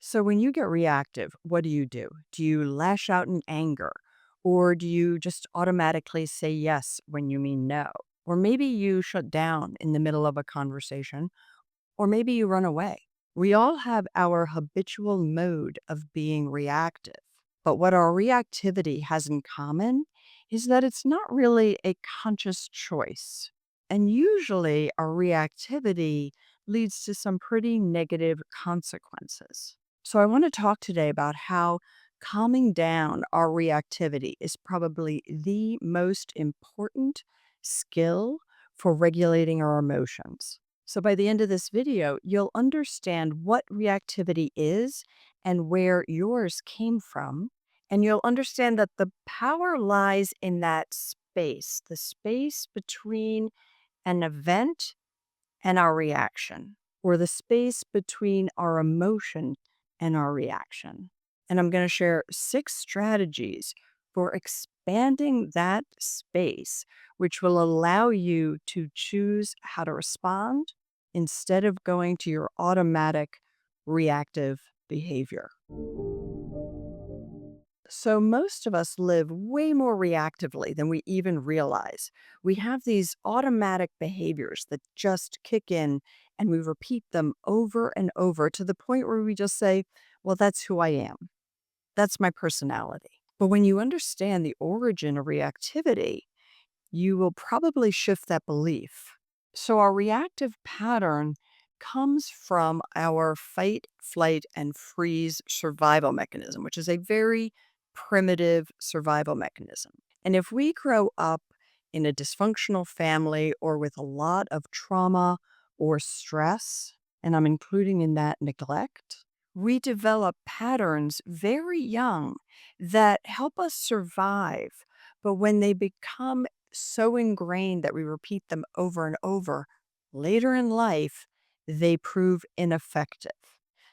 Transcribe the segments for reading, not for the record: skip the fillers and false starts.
So when you get reactive, what do? Do you lash out in anger? Or do you just automatically say yes when you mean no? Or maybe you shut down in the middle of a conversation, or maybe you run away. We all have our habitual mode of being reactive. But what our reactivity has in common is that it's not really a conscious choice. And usually, our reactivity leads to some pretty negative consequences. So, I want to talk today about how calming down our reactivity is probably the most important skill for regulating our emotions. So, by the end of this video, you'll understand what reactivity is and where yours came from. And you'll understand that the power lies in that space, the space between an event and our reaction, or the space between our emotion and our reaction. And I'm going to share 6 strategies for expanding that space, which will allow you to choose how to respond instead of going to your automatic reactive behavior. So, most of us live way more reactively than we even realize. We have these automatic behaviors that just kick in and we repeat them over and over to the point where we just say, well, that's who I am. That's my personality. But when you understand the origin of reactivity, you will probably shift that belief. So, our reactive pattern comes from our fight, flight, and freeze survival mechanism, which is a very primitive survival mechanism. And if we grow up in a dysfunctional family or with a lot of trauma or stress, and I'm including in that neglect, we develop patterns very young that help us survive. But when they become so ingrained that we repeat them over and over, later in life, they prove ineffective.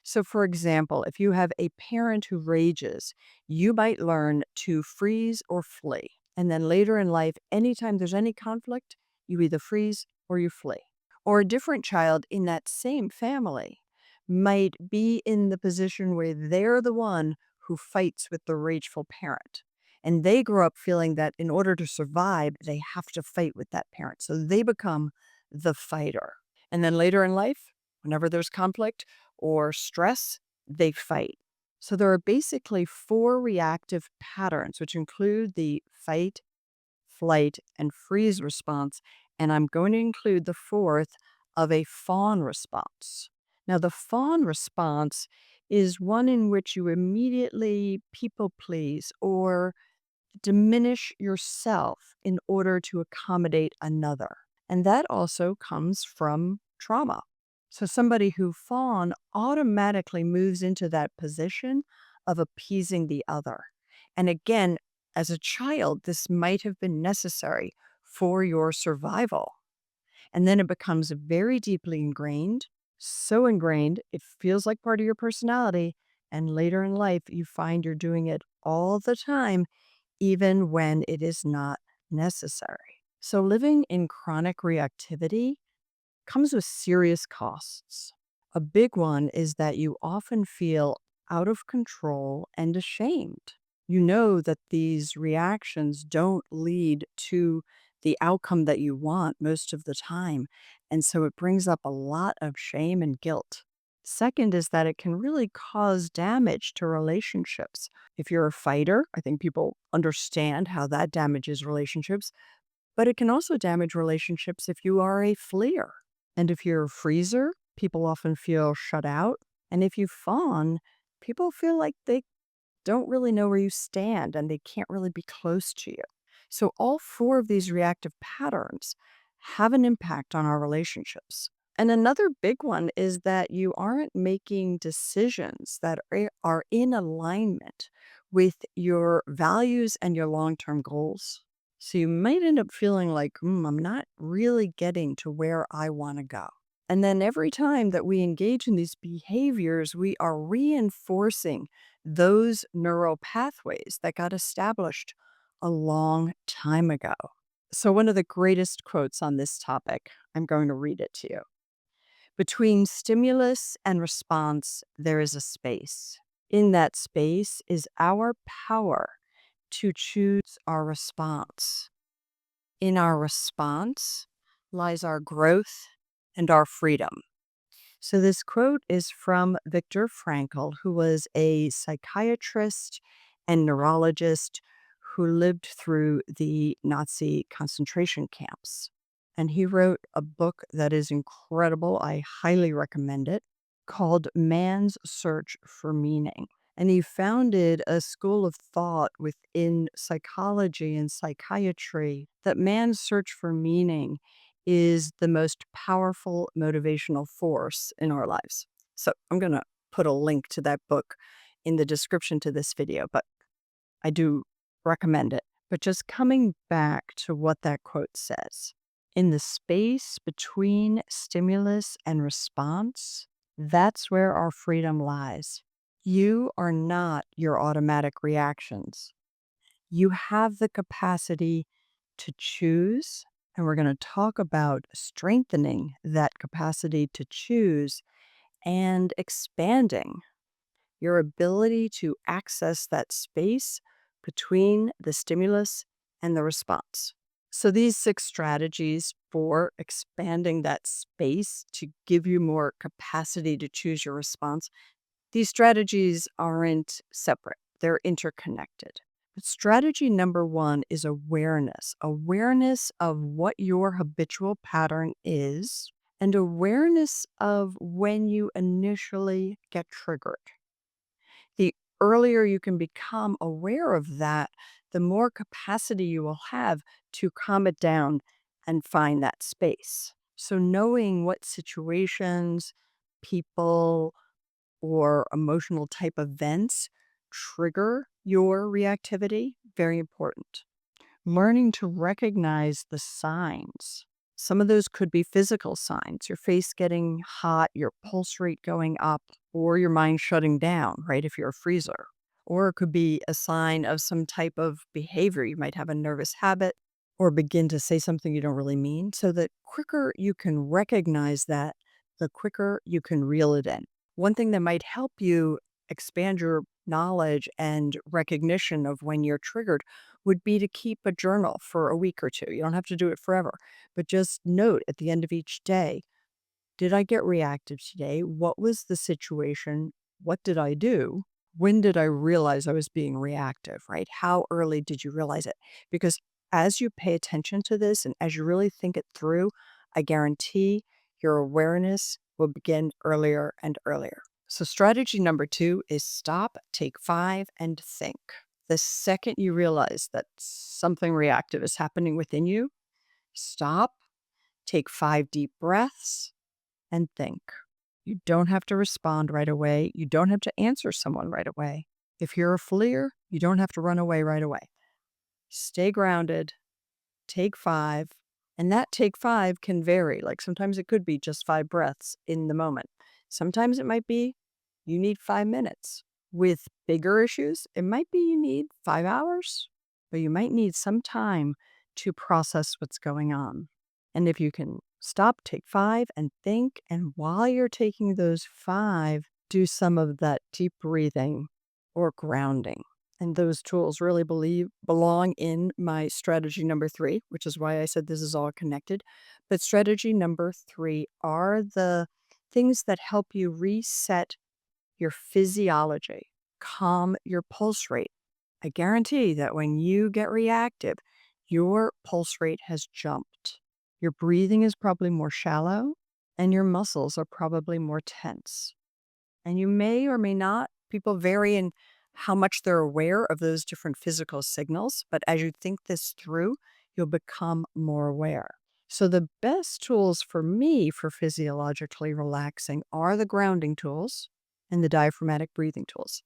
So, for example, if you have a parent who rages, you might learn to freeze or flee. And then later in life, anytime there's any conflict, you either freeze or you flee. Or a different child in that same family might be in the position where they're the one who fights with the rageful parent. And they grow up feeling that in order to survive, they have to fight with that parent. So they become the fighter. And then later in life, whenever there's conflict or stress, they fight. So there are basically 4 reactive patterns, which include the fight, flight, and freeze response. And I'm going to include the fourth of a fawn response. Now, the fawn response is one in which you immediately people please or diminish yourself in order to accommodate another. And that also comes from trauma. So somebody who fawn automatically moves into that position of appeasing the other. And again, as a child, this might have been necessary for your survival. And then it becomes very deeply ingrained, so ingrained, it feels like part of your personality. And later in life, you find you're doing it all the time even when it is not necessary. So, living in chronic reactivity comes with serious costs. A big one is that you often feel out of control and ashamed. You know that these reactions don't lead to the outcome that you want most of the time. And so it brings up a lot of shame and guilt. Second is that it can really cause damage to relationships. If you're a fighter, I think people understand how that damages relationships, but it can also damage relationships if you are a fleer. And if you're a freezer, people often feel shut out. And if you fawn, people feel like they don't really know where you stand and they can't really be close to you. So, all 4 of these reactive patterns have an impact on our relationships. And another big one is that you aren't making decisions that are in alignment with your values and your long term goals. So, you might end up feeling like, I'm not really getting to where I want to go. And then every time that we engage in these behaviors, we are reinforcing those neural pathways that got established a long time ago. So, one of the greatest quotes on this topic, I'm going to read it to you. Between stimulus and response, there is a space. In that space is our power to choose our response. In our response lies our growth and our freedom. So, this quote is from Viktor Frankl, who was a psychiatrist and neurologist who lived through the Nazi concentration camps. And he wrote a book that is incredible. I highly recommend it, called Man's Search for Meaning. And he founded a school of thought within psychology and psychiatry that man's search for meaning is the most powerful motivational force in our lives. So I'm going to put a link to that book in the description to this video, but I do recommend it. But just coming back to what that quote says, in the space between stimulus and response, that's where our freedom lies. You are not your automatic reactions. You have the capacity to choose, and we're going to talk about strengthening that capacity to choose and expanding your ability to access that space between the stimulus and the response. So, these 6 strategies for expanding that space to give you more capacity to choose your response, these strategies aren't separate, they're interconnected. But strategy number 1 is awareness of what your habitual pattern is, and awareness of when you initially get triggered. The earlier you can become aware of that, the more capacity you will have to calm it down and find that space. So, knowing what situations, people, or emotional type events trigger your reactivity, very important. Learning to recognize the signs. Some of those could be physical signs, your face getting hot, your pulse rate going up, or your mind shutting down, right? If you're a freezer. Or it could be a sign of some type of behavior. You might have a nervous habit or begin to say something you don't really mean. So the quicker you can recognize that, the quicker you can reel it in. One thing that might help you expand your knowledge and recognition of when you're triggered would be to keep a journal for a week or two. You don't have to do it forever, but just note at the end of each day, did I get reactive today? What was the situation? What did I do? When did I realize I was being reactive, right? How early did you realize it? Because as you pay attention to this and as you really think it through, I guarantee your awareness will begin earlier and earlier. So, strategy number 2 is stop, take 5, and think. The second you realize that something reactive is happening within you, stop, take 5 deep breaths, and think. You don't have to respond right away. You don't have to answer someone right away. If you're a fleer, you don't have to run away right away. Stay grounded, take 5, and that take 5 can vary. Like sometimes it could be just 5 breaths in the moment. Sometimes it might be you need 5 minutes. With bigger issues, it might be you need 5 hours, but you might need some time to process what's going on. And if you can stop, take 5 and think, and while you're taking those 5, do some of that deep breathing or grounding. And those tools really belong in my strategy number 3, which is why I said this is all connected. But strategy number 3 are the things that help you reset your physiology, calm your pulse rate. I guarantee that when you get reactive, your pulse rate has jumped. Your breathing is probably more shallow, and your muscles are probably more tense. And you may or may not, people vary in how much they're aware of those different physical signals. But as you think this through, you'll become more aware. So, the best tools for me for physiologically relaxing are the grounding tools and the diaphragmatic breathing tools.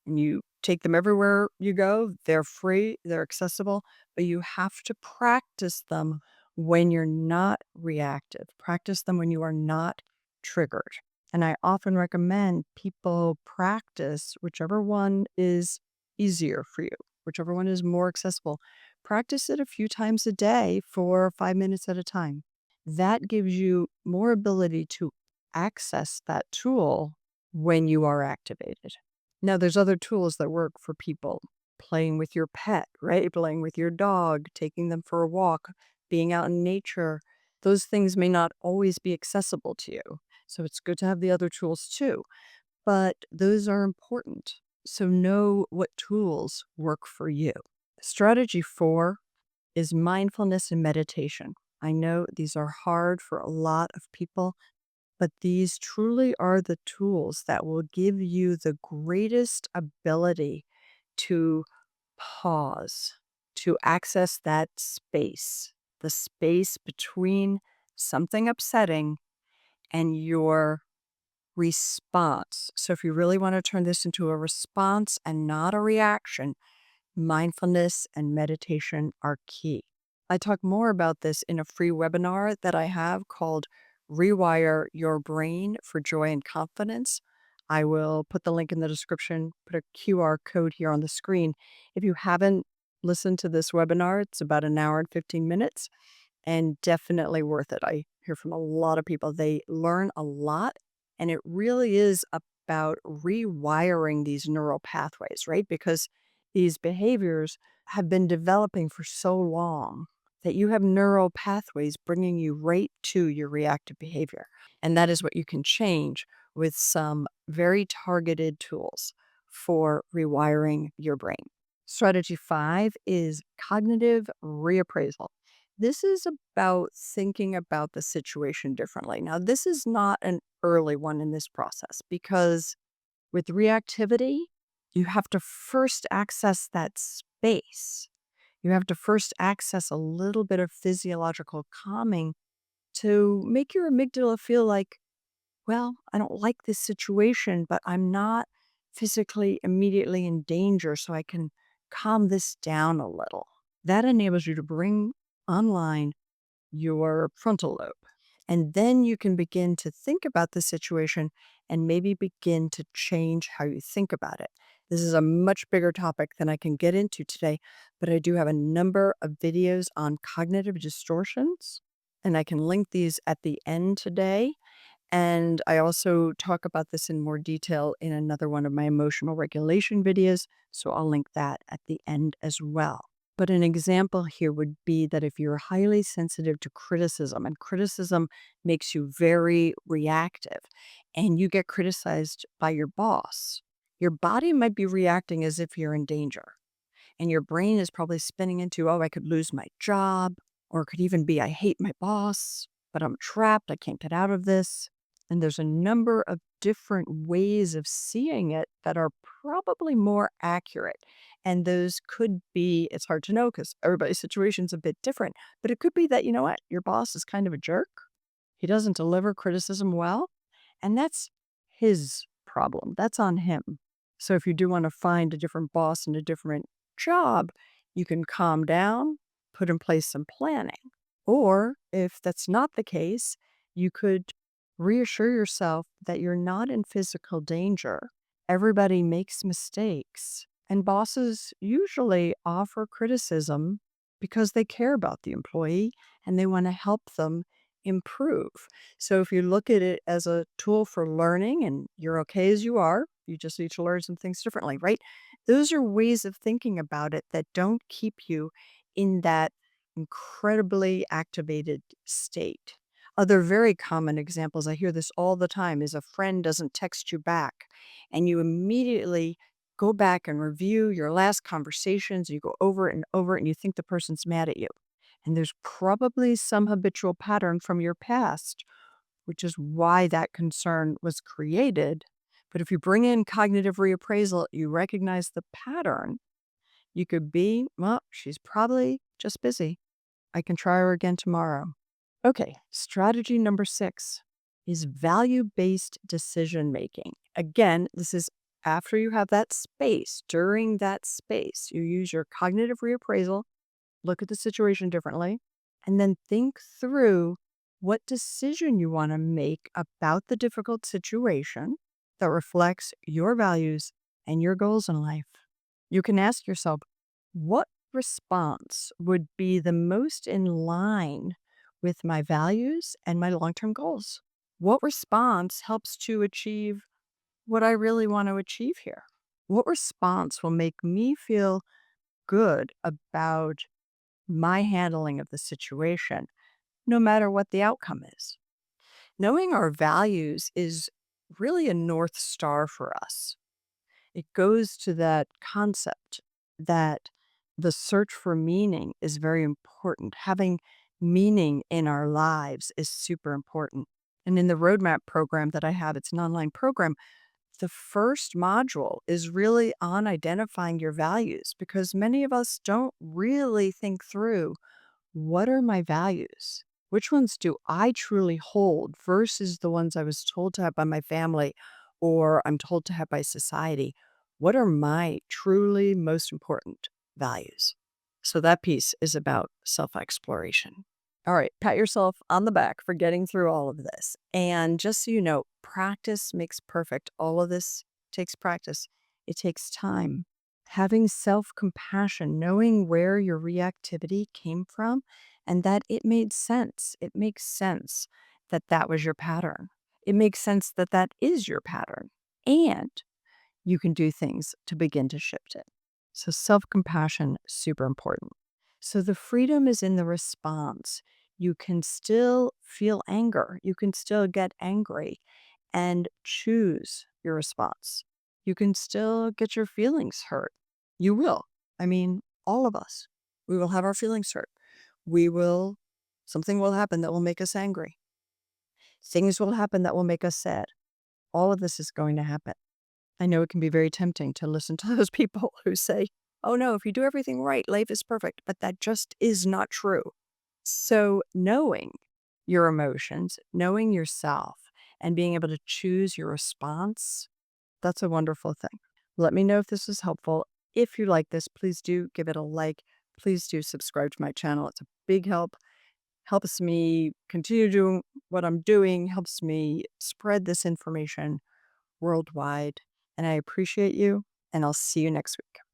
And you take them everywhere you go. They're free, they're accessible, but you have to practice them when you're not reactive. Practice them when you are not triggered. And I often recommend people practice whichever one is easier for you, whichever one is more accessible. Practice it a few times a day for 5 minutes at a time. That gives you more ability to access that tool when you are activated. Now, there's other tools that work for people. Playing with your pet, right? Playing with your dog, taking them for a walk, being out in nature. Those things may not always be accessible to you. So it's good to have the other tools too. But those are important. So know what tools work for you. Strategy 4 is mindfulness and meditation. I know these are hard for a lot of people, but these truly are the tools that will give you the greatest ability to pause, to access that space, the space between something upsetting and your response. So, if you really want to turn this into a response and not a reaction, mindfulness and meditation are key. I talk more about this in a free webinar that I have called Rewire Your Brain for Joy and Confidence. I will put the link in the description, put a QR code here on the screen. If you haven't listened to this webinar, it's about an hour and 15 minutes and definitely worth it. I hear from a lot of people. They learn a lot, and it really is about rewiring these neural pathways, right? Because these behaviors have been developing for so long that you have neural pathways bringing you right to your reactive behavior. And that is what you can change with some very targeted tools for rewiring your brain. Strategy 5 is cognitive reappraisal. This is about thinking about the situation differently. Now, this is not an early one in this process because with reactivity, you have to first access that space. You have to first access a little bit of physiological calming to make your amygdala feel like, well, I don't like this situation, but I'm not physically immediately in danger, so I can calm this down a little. That enables you to bring online your frontal lobe. And then you can begin to think about the situation and maybe begin to change how you think about it. This is a much bigger topic than I can get into today, but I do have a number of videos on cognitive distortions, and I can link these at the end today. And I also talk about this in more detail in another one of my emotional regulation videos, so I'll link that at the end as well. But an example here would be that if you're highly sensitive to criticism and criticism makes you very reactive and you get criticized by your boss, your body might be reacting as if you're in danger. And your brain is probably spinning into, oh, I could lose my job, or it could even be, I hate my boss, but I'm trapped. I can't get out of this. And there's a number of different ways of seeing it that are probably more accurate. And those could be, it's hard to know because everybody's situation's a bit different, but it could be that, you know what, your boss is kind of a jerk. He doesn't deliver criticism well, and that's his problem. That's on him. So if you do want to find a different boss and a different job, you can calm down, put in place some planning. Or if that's not the case, you could reassure yourself that you're not in physical danger. Everybody makes mistakes, and bosses usually offer criticism because they care about the employee and they want to help them improve. So if you look at it as a tool for learning and you're okay as you are, you just need to learn some things differently, right? Those are ways of thinking about it that don't keep you in that incredibly activated state. Other very common examples, I hear this all the time, is a friend doesn't text you back and you immediately go back and review your last conversations. You go over it and over it and you think the person's mad at you. And there's probably some habitual pattern from your past, which is why that concern was created. But if you bring in cognitive reappraisal, you recognize the pattern. You could be, well, she's probably just busy. I can try her again tomorrow. Okay, strategy number 6 is value-based decision making. Again, this is after you have that space. During that space, you use your cognitive reappraisal, look at the situation differently, and then think through what decision you want to make about the difficult situation that reflects your values and your goals in life. You can ask yourself, what response would be the most in line with my values and my long term goals? What response helps to achieve what I really want to achieve here? What response will make me feel good about my handling of the situation, no matter what the outcome is? Knowing our values is really a North Star for us. It goes to that concept that the search for meaning is very important. Having meaning in our lives is super important. And in the roadmap program that I have, it's an online program. The first module is really on identifying your values because many of us don't really think through, what are my values? Which ones do I truly hold versus the ones I was told to have by my family or I'm told to have by society? What are my truly most important values? So that piece is about self exploration. All right, pat yourself on the back for getting through all of this. And just so you know, practice makes perfect. All of this takes practice, it takes time. Having self compassion, knowing where your reactivity came from and that it made sense. It makes sense that that was your pattern. It makes sense that that is your pattern. And you can do things to begin to shift it. So self compassion, super important. So the freedom is in the response. You can still feel anger. You can still get angry and choose your response. You can still get your feelings hurt. You will. I mean, all of us. We will have our feelings hurt. We will, something will happen that will make us angry. Things will happen that will make us sad. All of this is going to happen. I know it can be very tempting to listen to those people who say, oh no, if you do everything right, life is perfect. But that just is not true. So, knowing your emotions, knowing yourself, and being able to choose your response, that's a wonderful thing. Let me know if this was helpful. If you like this, please do give it a like. Please do subscribe to my channel. It's a big help. Helps me continue doing what I'm doing, helps me spread this information worldwide. And I appreciate you, and I'll see you next week.